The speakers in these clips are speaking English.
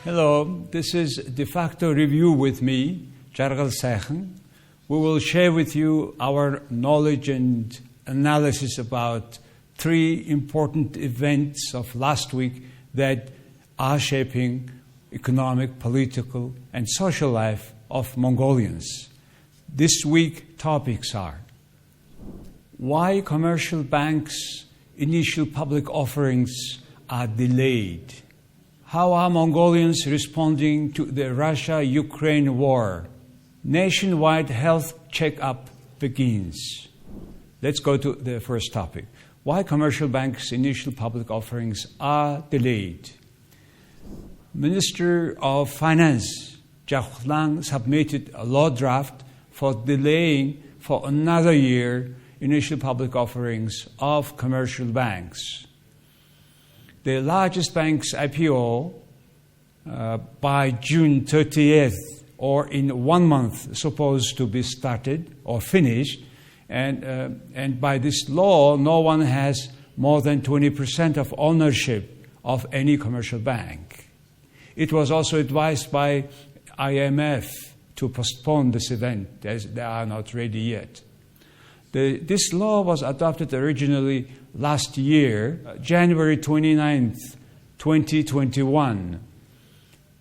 Hello, this is Defacto Review with me, Jargal Sechen. We will share with you our knowledge and analysis about three important events of last week that are shaping economic, political, and social life of Mongolians. This week topics are: why commercial banks' initial public offerings are delayed, how are Mongolians responding to the Russia-Ukraine war, nationwide health checkup begins. Let's go to the first topic. Why commercial banks' initial public offerings are delayed. Minister of Finance, Lang, submitted a law draft for delaying for another year initial public offerings of commercial banks. The largest bank's IPO by June 30th, or in 1 month, supposed to be started or finished. And by this law, no one has more than 20% of ownership of any commercial bank. It was also advised by IMF to postpone this event, as they are not ready yet. This law was adopted originally last year, January 29th, 2021.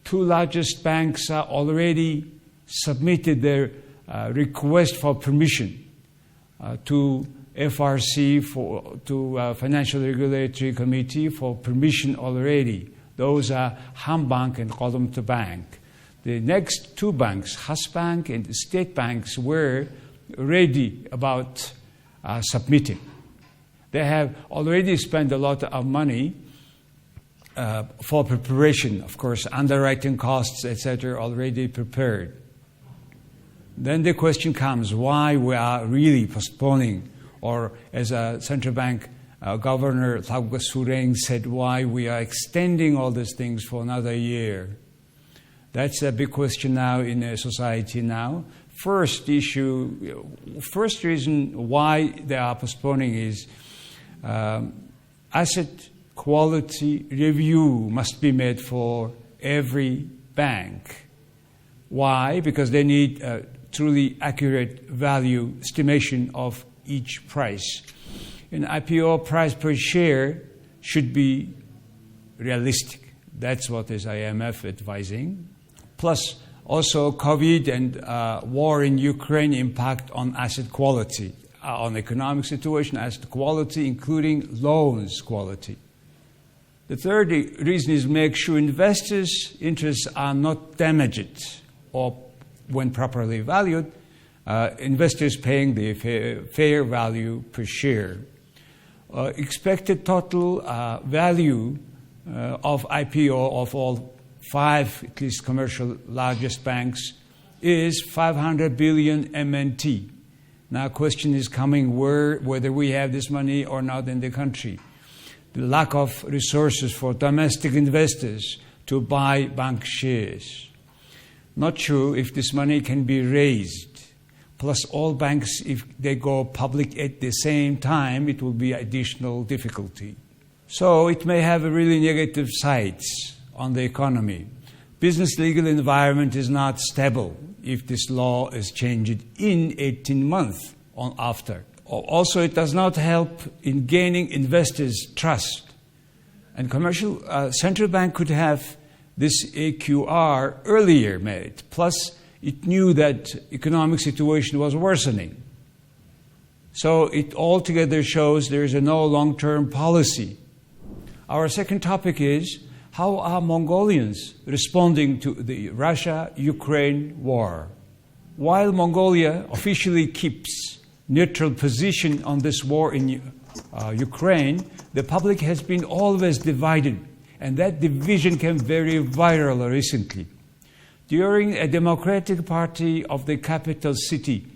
Two largest banks are already submitted their request for permission to FRC, to Financial Regulatory Committee for permission already. Those are Hambank and Kodumta Bank. The next two banks, Hasbank and State Banks, were ready about submitting. They have already spent a lot of money for preparation, of course, underwriting costs, etc., already prepared. Then the question comes, why we are really postponing, or as a central bank governor, Thagwa Sureng, said, why we are extending all these things for another year. That's a big question now in society now. First reason why they are postponing is asset quality review must be made for every bank. Why? Because they need a truly accurate value estimation of each price. An IPO price per share should be realistic. That's what is IMF advising. Plus, also COVID and war in Ukraine impact on asset quality, on economic situation, asset quality, including loans quality. The third reason is make sure investors' interests are not damaged, or when properly valued, investors paying the fair value per share. Expected total value of IPO of all five, at least commercial largest banks, is 500 billion MNT. Now, question is coming whether we have this money or not in the country. The lack of resources for domestic investors to buy bank shares. Not sure if this money can be raised. Plus, all banks, if they go public at the same time, it will be additional difficulty. So it may have a really negative sides on the economy. Business legal environment is not stable if this law is changed in 18 months or after. Also, it does not help in gaining investors' trust. And commercial central bank could have this AQR earlier made. Plus, it knew that economic situation was worsening. So it altogether shows there is no long-term policy. Our second topic is, how are Mongolians responding to the Russia-Ukraine war? While Mongolia officially keeps neutral position on this war in Ukraine, the public has been always divided, and that division came very viral recently. During a Democratic Party of the capital city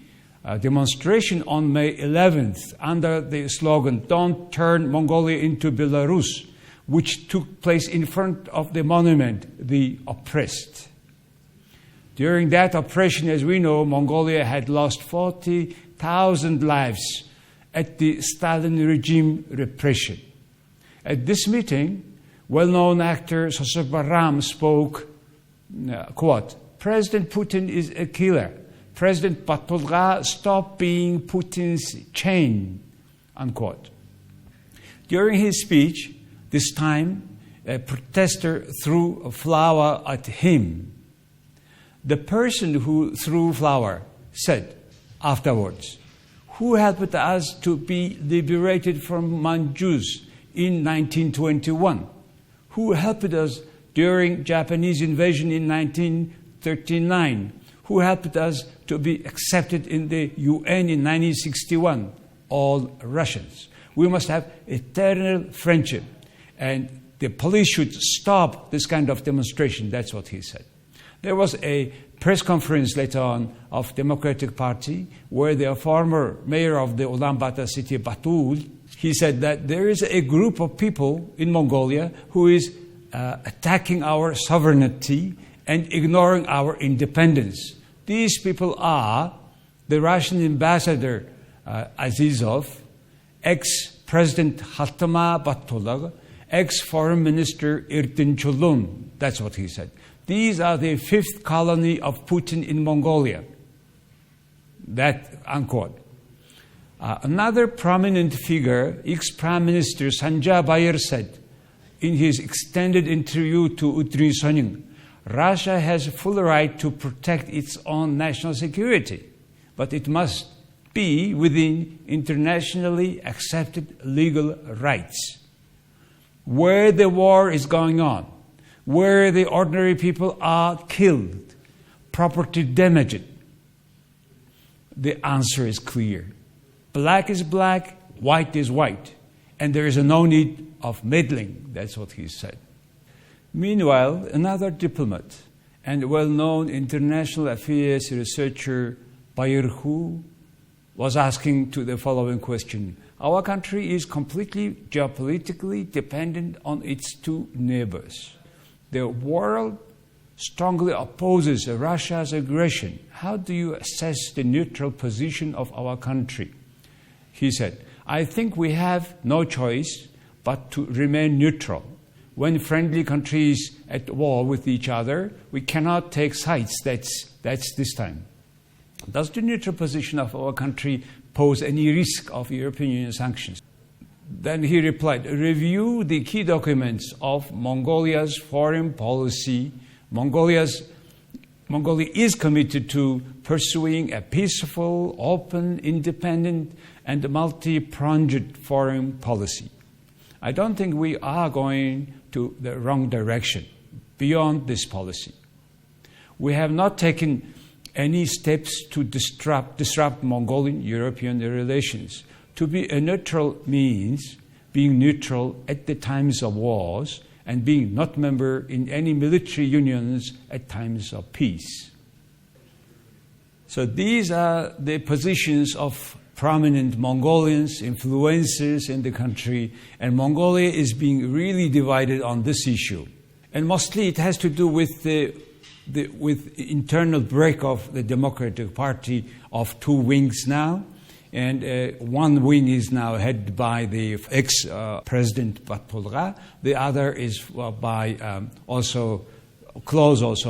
demonstration on May 11th under the slogan, "Don't turn Mongolia into Belarus," which took place in front of the monument, the oppressed. During that oppression, as we know, Mongolia had lost 40,000 lives at the Stalin regime repression. At this meeting, well-known actor Sosok Baram spoke quote, President Putin is a killer. President Batulga, stop being Putin's chain, unquote. During his speech, this time, a protester threw a flower at him. The person who threw flower said afterwards, who helped us to be liberated from Manchus in 1921? Who helped us during Japanese invasion in 1939? Who helped us to be accepted in the UN in 1961? All Russians. We must have eternal friendship. And the police should stop this kind of demonstration. That's what he said. There was a press conference later on of Democratic Party where the former mayor of the Ulaanbaatar city, Batul, he said that there is a group of people in Mongolia who is attacking our sovereignty and ignoring our independence. These people are the Russian ambassador Azizov, ex-president Khaltama Batulga, ex-foreign minister Ertinchulun. That's what he said. These are the fifth colony of Putin in Mongolia. That, unquote. Another prominent figure, ex-prime minister Sanja Bayer said in his extended interview to Utri Soning, Russia has full right to protect its own national security, but it must be within internationally accepted legal rights. Where the war is going on, where the ordinary people are killed, property damaged, the answer is clear. Black is black, white is white, and there is no need of meddling. That's what he said. Meanwhile, another diplomat and well-known international affairs researcher, Bayerhu, was asking to the following question. Our country is completely geopolitically dependent on its two neighbors. The world strongly opposes Russia's aggression. How do you assess the neutral position of our country? He said, I think we have no choice but to remain neutral. When friendly countries at war with each other, we cannot take sides. That's this time. Does the neutral position of our country pose any risk of European Union sanctions? Then he replied, review the key documents of Mongolia's foreign policy. Mongolia is committed to pursuing a peaceful, open, independent, and multi-pronged foreign policy. I don't think we are going to the wrong direction beyond this policy. We have not taken any steps to disrupt Mongolian-European relations. To be a neutral means being neutral at the times of wars and being not member in any military unions at times of peace. So these are the positions of prominent Mongolians, influencers in the country, and Mongolia is being really divided on this issue. And mostly it has to do with with internal break of the Democratic Party of two wings now. And one wing is now headed by the ex-president Batulga. The other is also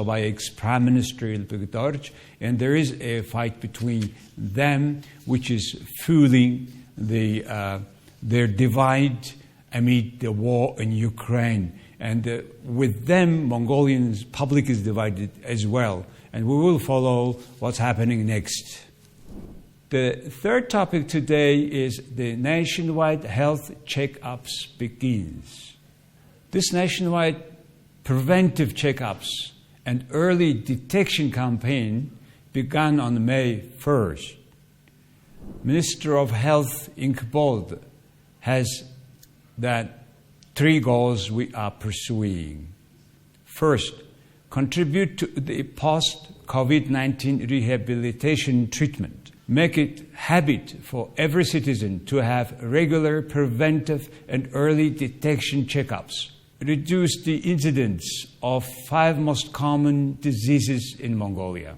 by ex-prime minister Ilbek Dorj. And there is a fight between them, which is fueling their divide amid the war in Ukraine. And with them, Mongolians' public is divided as well. And we will follow what's happening next. The third topic today is the nationwide health checkups begins. This nationwide preventive checkups and early detection campaign began on May 1st. Minister of Health Inkbold has that three goals we are pursuing. First, contribute to the post-COVID-19 rehabilitation treatment. Make it habit for every citizen to have regular preventive and early detection checkups. Reduce the incidence of 5 most common diseases in Mongolia.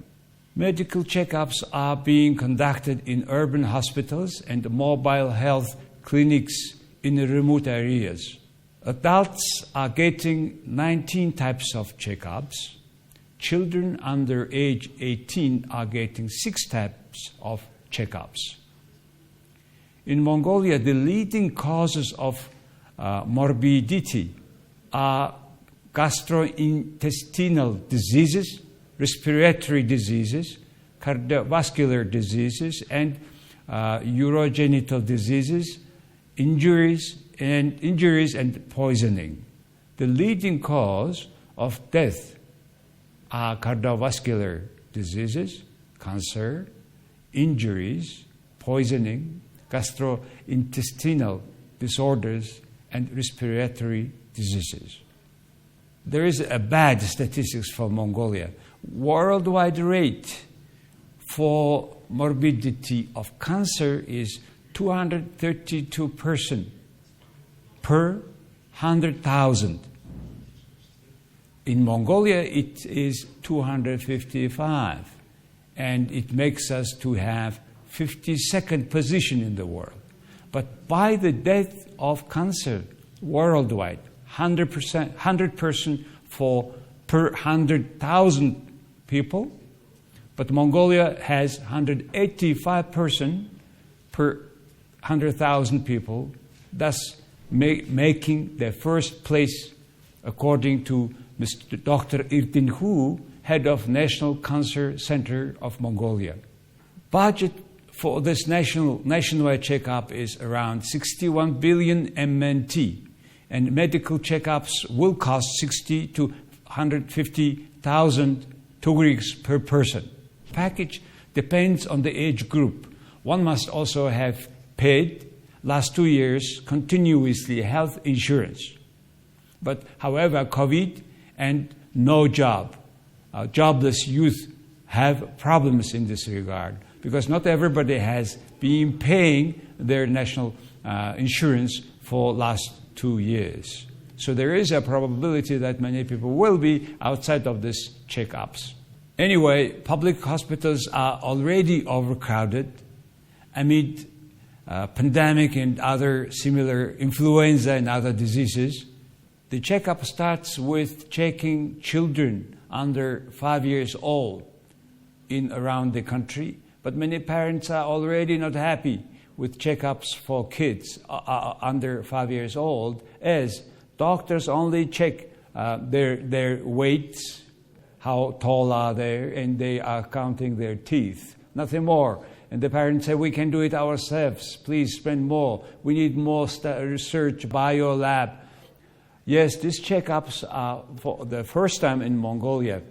Medical checkups are being conducted in urban hospitals and mobile health clinics in remote areas. Adults are getting 19 types of checkups. children under age 18 are getting 6 types of checkups. In Mongolia, the leading causes of morbidity are gastrointestinal diseases, respiratory diseases, cardiovascular diseases, and urogenital diseases, injuries and poisoning. The leading cause of death are cardiovascular diseases, cancer, injuries, poisoning, gastrointestinal disorders, and respiratory diseases. There is a bad statistics for Mongolia. Worldwide rate for morbidity of cancer is 232 persons per 100,000. In Mongolia, it is 255, and it makes us to have 52nd position in the world. But by the death of cancer worldwide, 100% for per 100,000 people, but Mongolia has 185 person per 100,000 people, thus making the first place according to Mr. Dr. Irtin Hu, head of National Cancer Center of Mongolia. Budget for this nationwide checkup is around 61 billion MNT, and medical checkups will cost 60 to 150,000 tugriks per person. Package depends on the age group. One must also have paid last 2 years continuously health insurance. But however, COVID and no job, jobless youth have problems in this regard, because not everybody has been paying their national insurance for last 2 years. So there is a probability that many people will be outside of these checkups. Anyway, public hospitals are already overcrowded amid pandemic and other similar influenza and other diseases. The checkup starts with checking children under 5 years old in around the country, but many parents are already not happy with checkups for kids under 5 years old, as doctors only check their weights, how tall are they, and they are counting their teeth, nothing more. And the parents say, we can do it ourselves, please spend more, we need more research, biolab. Yes, these checkups are for the first time in Mongolia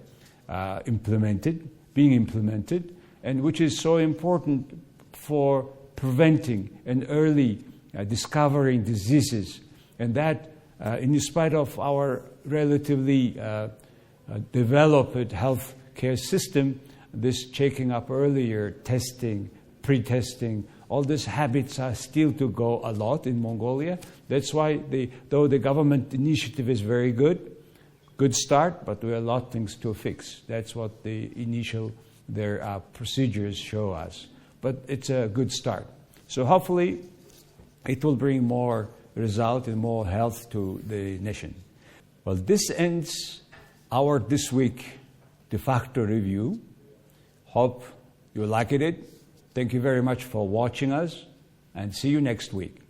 being implemented, and which is so important for preventing and early discovering diseases. And that, in spite of our relatively developed health care system, this checking up earlier, testing, pre-testing, all these habits are still to go a lot in Mongolia. That's why, though the government initiative is very good start, but there are a lot of things to fix. That's what their procedures show us. But it's a good start. So hopefully it will bring more result and more health to the nation. Well, this ends our this week Defacto review. Hope you liked it. Thank you very much for watching us, and see you next week.